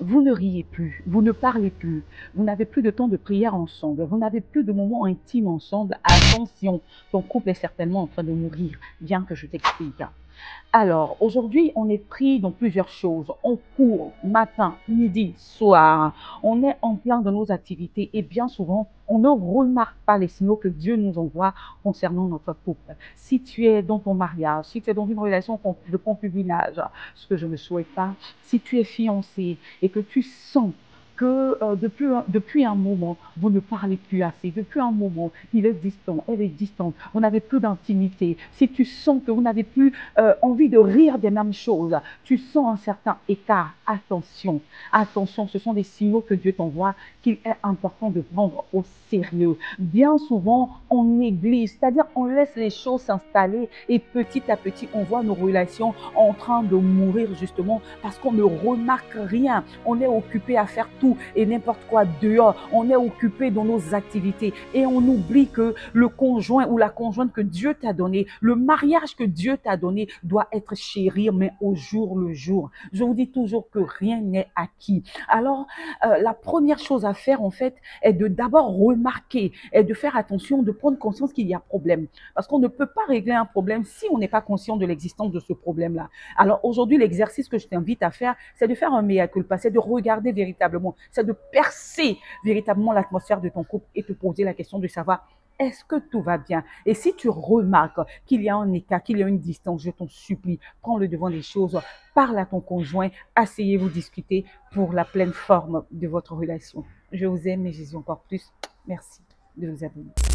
vous ne riez plus, vous ne parlez plus, vous n'avez plus de temps de prière ensemble, vous n'avez plus de moments intimes ensemble, attention, ton couple est certainement en train de mourir, bien que je t'explique. Alors, aujourd'hui, on est pris dans plusieurs choses. On court matin, midi, soir. On est en plein de nos activités et bien souvent, on ne remarque pas les signaux que Dieu nous envoie concernant notre couple. Si tu es dans ton mariage, si tu es dans une relation de concubinage, ce que je ne souhaite pas, si tu es fiancé et que tu sens que depuis un moment, vous ne parlez plus assez. Depuis un moment, il est distant, elle est distante. Vous n'avez plus d'intimité. Si tu sens que vous n'avez plus envie de rire des mêmes choses, tu sens un certain écart. Attention, attention, ce sont des signaux que Dieu t'envoie qu'il est important de prendre au sérieux. Bien souvent, on néglige, c'est-à-dire on laisse les choses s'installer et petit à petit, on voit nos relations en train de mourir justement parce qu'on ne remarque rien. On est occupé à faire tout et n'importe quoi dehors. On est occupé dans nos activités et on oublie que le conjoint ou la conjointe que Dieu t'a donné, le mariage que Dieu t'a donné doit être chéri, mais au jour le jour. Je vous dis toujours que rien n'est acquis. Alors, la première chose à faire en fait est de d'abord remarquer et de faire attention, de prendre conscience qu'il y a problème. Parce qu'on ne peut pas régler un problème si on n'est pas conscient de l'existence de ce problème-là. Alors aujourd'hui, l'exercice que je t'invite à faire, c'est de faire un mea culpa, c'est de regarder véritablement, c'est de percer véritablement l'atmosphère de ton couple et te poser la question de savoir est-ce que tout va bien? Et si tu remarques qu'il y a un écart, qu'il y a une distance, je t'en supplie, prends le devant des choses, parle à ton conjoint, asseyez-vous discuter pour la pleine forme de votre relation. Je vous aime et Jésus encore plus. Merci de vous abonner.